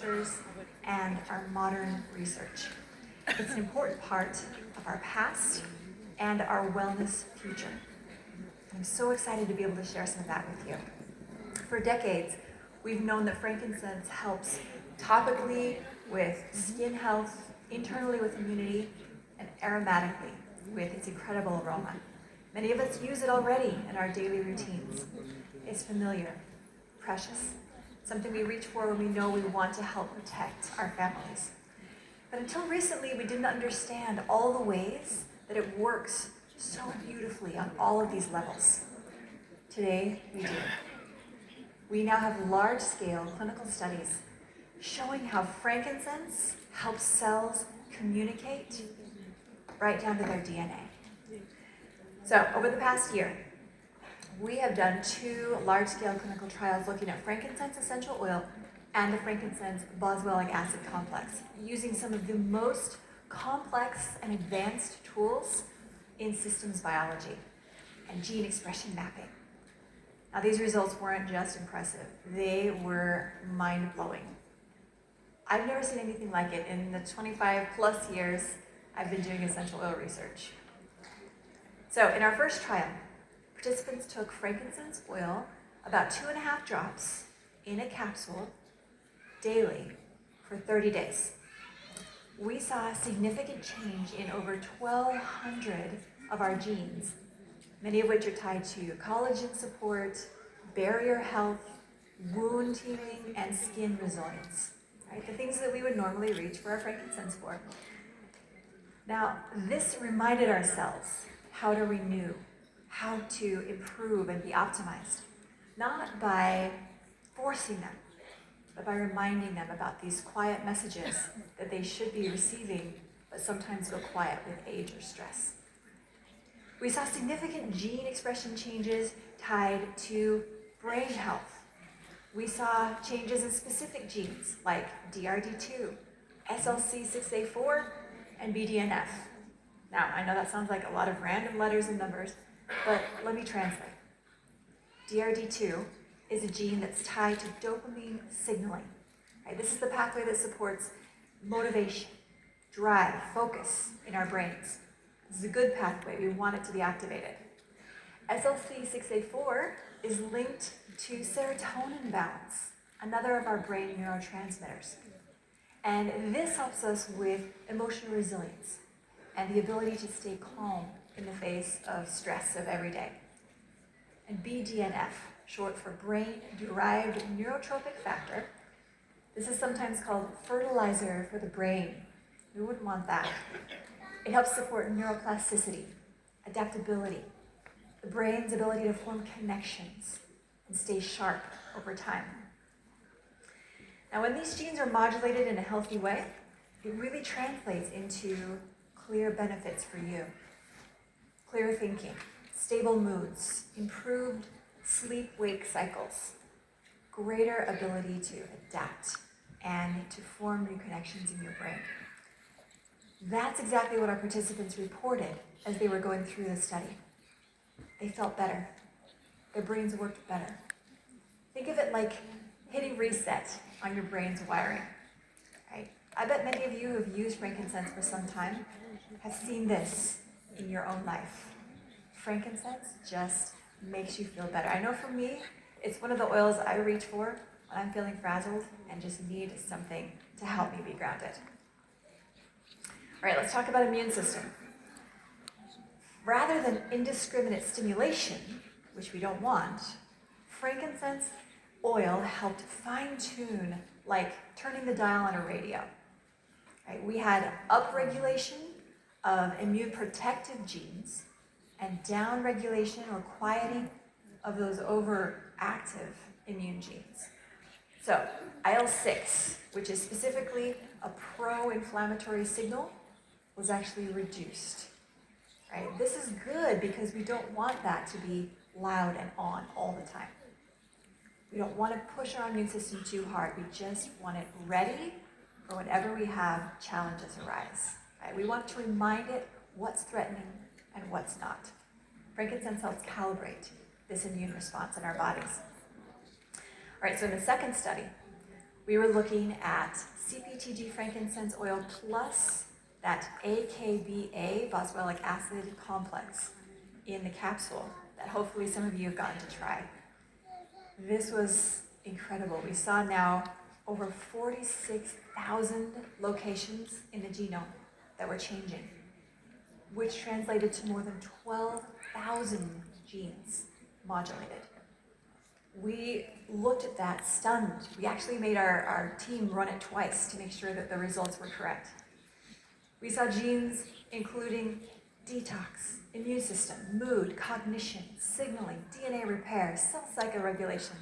ancestors and our modern research. It's an important part of our past and our wellness future. I'm so excited to be able to share some of that with you. For decades, we've known that frankincense helps topically with skin health, internally with immunity, and aromatically with its incredible aroma. Many of us use it already in our daily routines. It's familiar, precious, something we reach for when we know we want to help protect our families. But until recently, we didn't understand all the ways that it works so beautifully on all of these levels. Today, we do. We now have large-scale clinical studies showing how frankincense helps cells communicate right down to their DNA. So, over the past year, we have done 2 large-scale clinical trials looking at frankincense essential oil and the frankincense boswellic acid complex, using some of the most complex and advanced tools in systems biology and gene expression mapping. Now, these results weren't just impressive, they were mind-blowing. I've never seen anything like it in the 25 plus years I've been doing essential oil research. So in our first trial, participants took frankincense oil, about 2.5 drops in a capsule daily for 30 days. We saw a significant change in over 1,200 of our genes, many of which are tied to collagen support, barrier health, wound healing, and skin resilience, right? The things that we would normally reach for our frankincense for. Now, this reminded our cells how to renew, how to improve and be optimized, not by forcing them, but by reminding them about these quiet messages that they should be receiving, but sometimes go quiet with age or stress. We saw significant gene expression changes tied to brain health. We saw changes in specific genes like DRD2, SLC6A4, and BDNF. Now, I know that sounds like a lot of random letters and numbers, but let me translate. DRD2 is a gene that's tied to dopamine signaling. Right? This is the pathway that supports motivation, drive, focus in our brains. This is a good pathway. We want it to be activated. SLC6A4 is linked to serotonin balance, another of our brain neurotransmitters. And this helps us with emotional resilience and the ability to stay calm in the face of stress of every day. And BDNF, short for brain-derived neurotropic factor, this is sometimes called fertilizer for the brain. We wouldn't want that. It helps support neuroplasticity, adaptability, the brain's ability to form connections and stay sharp over time. Now, when these genes are modulated in a healthy way, it really translates into clear benefits for you. Clear thinking, stable moods, improved sleep-wake cycles, greater ability to adapt and to form new connections in your brain. That's exactly what our participants reported as they were going through the study. They felt better. Their brains worked better. Think of it like hitting reset on your brain's wiring, right? I bet many of you who have used frankincense for some time have seen this in your own life. Frankincense just makes you feel better. I know for me, it's one of the oils I reach for when I'm feeling frazzled and just need something to help me be grounded. All right, let's talk about immune system. Rather than indiscriminate stimulation, which we don't want, frankincense oil helped fine-tune, like turning the dial on a radio. Right? We had upregulation of immune protective genes and downregulation or quieting of those overactive immune genes. So IL-6, which is specifically a pro-inflammatory signal, was actually reduced. Right? This is good because we don't want that to be loud and on all the time. We don't want to push our immune system too hard. We just want it ready for whenever we have challenges arise. Right? We want to remind it what's threatening and what's not. Frankincense helps calibrate this immune response in our bodies. All right, so in the second study, We were looking at CPTG frankincense oil plus that AKBA, boswellic acid complex, in the capsule that hopefully some of you have gotten to try. This was incredible. We saw now over 46,000 locations in the genome that were changing, which translated to more than 12,000 genes modulated. We looked at that stunned. We actually made our team run it twice to make sure that the results were correct. We saw genes including detox, immune system, mood, cognition, signaling, DNA repair, cell cycle regulation.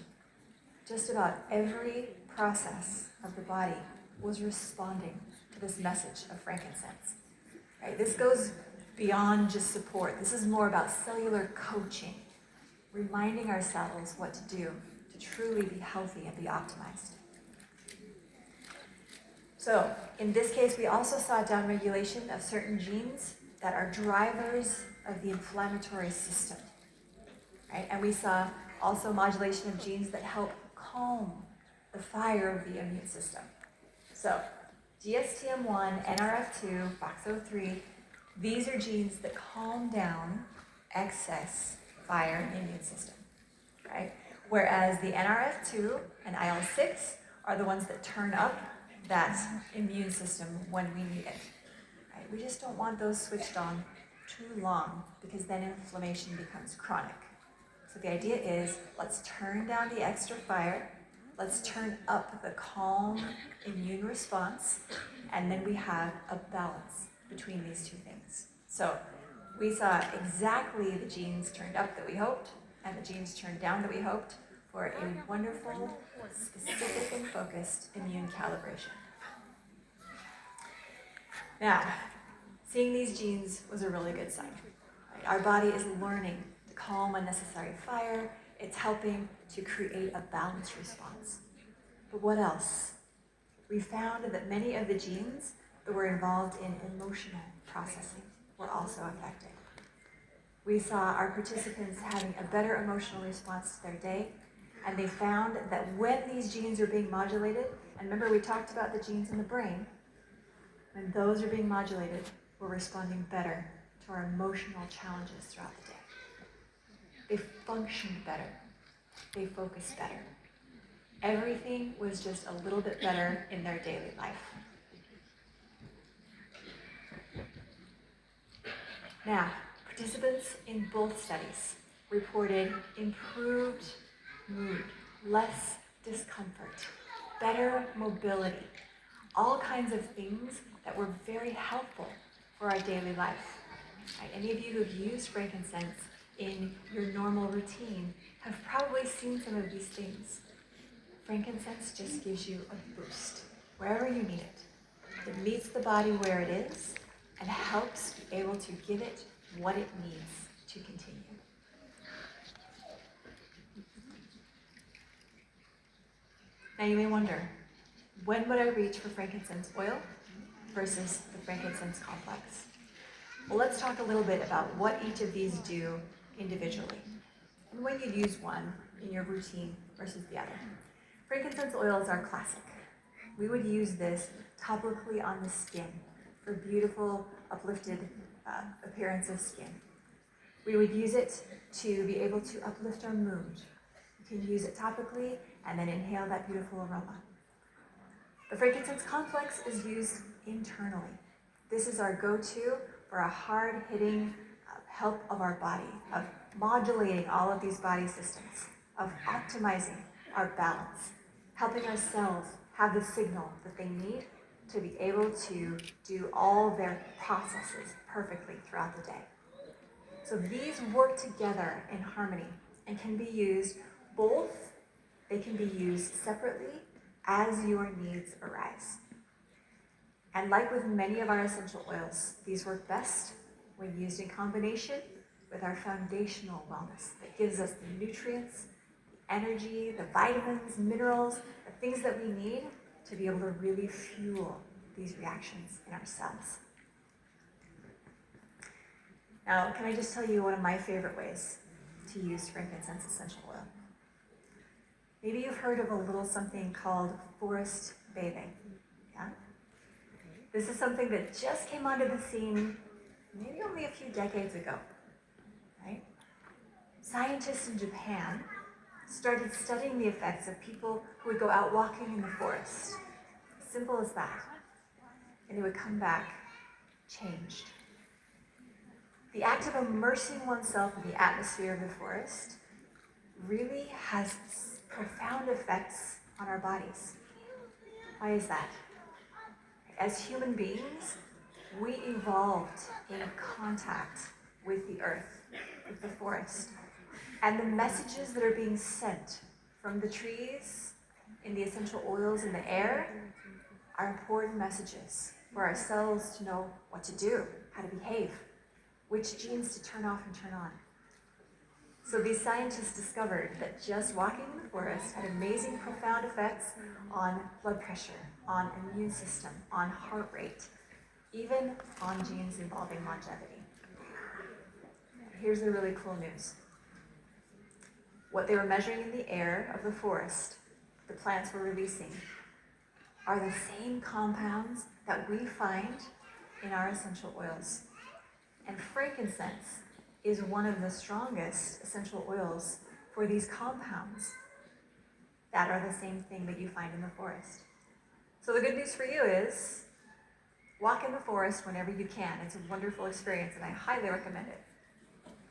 Just about every process of the body was responding to this message of frankincense. Right? This goes beyond just support. This is more about cellular coaching, reminding ourselves what to do to truly be healthy and be optimized. So, in this case, we also saw downregulation of certain genes that are drivers of the inflammatory system, right? And we saw also modulation of genes that help calm the fire of the immune system. So, GSTM1, NRF2, FOXO3, these are genes that calm down excess fire in the immune system, right? Whereas the NRF2 and IL-6 are the ones that turn up that immune system when we need it. Right? We just don't want those switched on too long because then inflammation becomes chronic. So the idea is, let's turn down the extra fire, let's turn up the calm immune response, and then we have a balance between these two things. So we saw exactly the genes turned up that we hoped, and the genes turned down that we hoped, for a wonderful, specific and focused immune calibration. Now, seeing these genes was a really good sign. Right? Our body is learning to calm unnecessary fire. It's helping to create a balanced response. But what else? We found that many of the genes that were involved in emotional processing were also affected. We saw our participants having a better emotional response to their day, and they found that when these genes are being modulated, and remember we talked about the genes in the brain, when those are being modulated, we're responding better to our emotional challenges throughout the day. They functioned better. They focused better. Everything was just a little bit better in their daily life. Now, participants in both studies reported improved mood, less discomfort, better mobility, all kinds of things that were very helpful for our daily life. Right? Any of you who've used frankincense in your normal routine have probably seen some of these things. Frankincense just gives you a boost wherever you need it. It meets the body where it is and helps be able to give it what it needs to continue. Now you may wonder, when would I reach for frankincense oil versus the frankincense complex? Well, let's talk a little bit about what each of these do individually, and when you use one in your routine versus the other. Frankincense oil is our classic. We would use this topically on the skin for beautiful, uplifted appearance of skin. We would use it to be able to uplift our mood. You can use it topically and then inhale that beautiful aroma. The frankincense complex is used internally. This is our go-to for a hard-hitting help of our body, of modulating all of these body systems, of optimizing our balance, helping our cells have the signal that they need to be able to do all their processes perfectly throughout the day. So these work together in harmony and can be used both. They can be used separately as your needs arise. And like with many of our essential oils, these work best when used in combination with our foundational wellness that gives us the nutrients, the energy, the vitamins, minerals, the things that we need to be able to really fuel these reactions in our cells. Now, can I just tell you one of my favorite ways to use frankincense essential oil? Maybe you've heard of a little something called forest bathing. Yeah? This is something that just came onto the scene maybe only a few decades ago, right? Scientists in Japan started studying the effects of people who would go out walking in the forest. Simple as that. And they would come back changed. The act of immersing oneself in the atmosphere of the forest really has profound effects on our bodies. Why is that? As human beings, we evolved in contact with the earth, with the forest. And the messages that are being sent from the trees, in the essential oils in the air, are important messages for our cells to know what to do, how to behave, which genes to turn off and turn on. So these scientists discovered that just walking in the forest had amazing, profound effects on blood pressure, on immune system, on heart rate, even on genes involving longevity. Here's the really cool news. What they were measuring in the air of the forest, the plants were releasing, are the same compounds that we find in our essential oils. And frankincense is one of the strongest essential oils for these compounds that are the same thing that you find in the forest. So the good news for you is, walk in the forest whenever you can. It's a wonderful experience and I highly recommend it.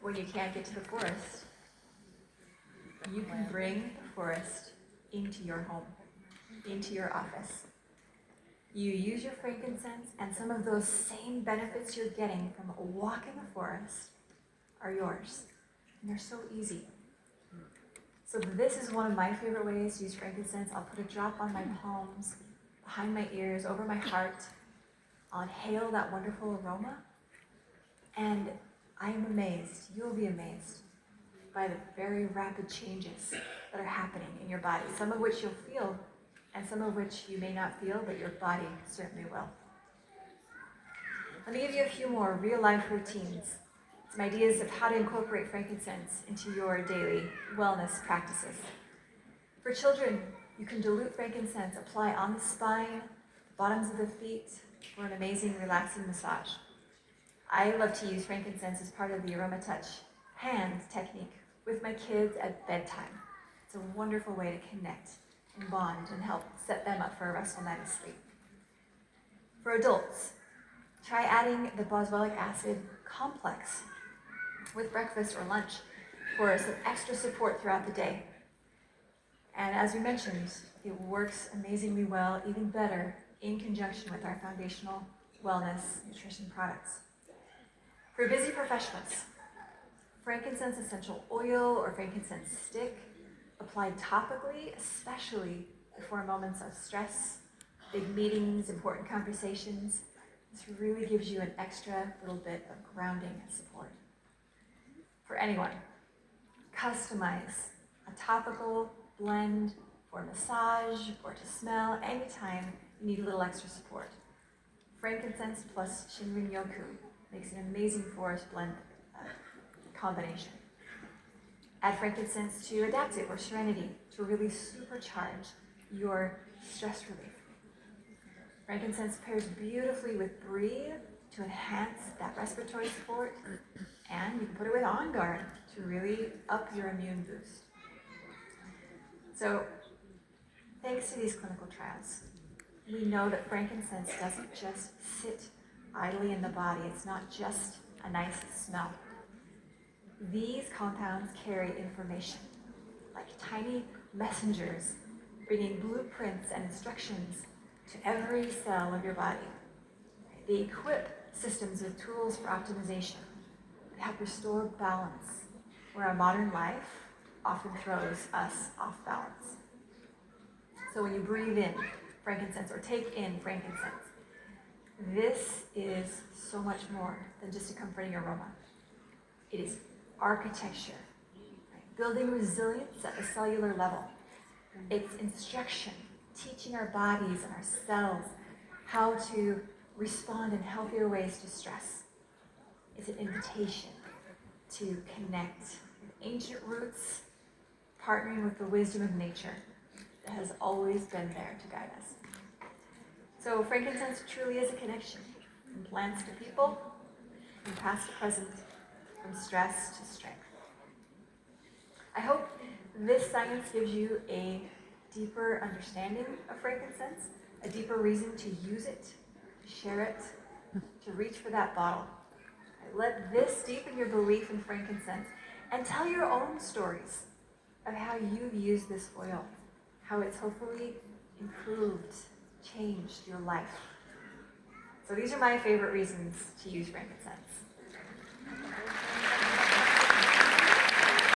When you can't get to the forest, you can bring the forest into your home, into your office. You use your frankincense, and some of those same benefits you're getting from a walk in the forest are yours. And they're so easy. So this is one of my favorite ways to use frankincense. I'll put a drop on my palms, behind my ears, over my heart. I'll inhale that wonderful aroma. And I am amazed, you'll be amazed by the very rapid changes that are happening in your body, some of which you'll feel, and some of which you may not feel, but your body certainly will. Let me give you a few more real-life routines, some ideas of how to incorporate frankincense into your daily wellness practices. For children, you can dilute frankincense, apply on the spine, bottoms of the feet, for an amazing relaxing massage. I love to use frankincense as part of the Aroma Touch hand technique with my kids at bedtime. It's a wonderful way to connect and bond and help set them up for a restful night of sleep. For adults, try adding the boswellic acid complex with breakfast or lunch for some extra support throughout the day. And as we mentioned, it works amazingly well, even better, in conjunction with our foundational wellness nutrition products. For busy professionals, frankincense essential oil or frankincense stick applied topically, especially before moments of stress, big meetings, important conversations. This really gives you an extra little bit of grounding and support. For anyone, customize a topical blend for massage or to smell anytime you need a little extra support. Frankincense plus Shinrin Yoku makes an amazing forest blend combination. Add frankincense to Adaptive or Serenity to really supercharge your stress relief. Frankincense pairs beautifully with Breathe to enhance that respiratory support, and you can put it with On Guard to really up your immune boost. So, thanks to these clinical trials, we know that frankincense doesn't just sit idly in the body. It's not just a nice smell. These compounds carry information, like tiny messengers, bringing blueprints and instructions to every cell of your body. They equip systems with tools for optimization that help restore balance, where our modern life often throws us off balance. So when you breathe in frankincense or take in frankincense, this is so much more than just a comforting aroma. It is architecture, right? Building resilience at the cellular level. It's instruction, teaching our bodies and our cells how to respond in healthier ways to stress. It's an invitation to connect with ancient roots, partnering with the wisdom of nature that has always been there to guide us. So frankincense truly is a connection from plants to people, from past to present, from stress to strength. I hope this science gives you a deeper understanding of frankincense, a deeper reason to use it, to share it, to reach for that bottle. Let this deepen your belief in frankincense and tell your own stories of how you've used this oil, how it's hopefully improved, changed your life. So these are my favorite reasons to use frankincense.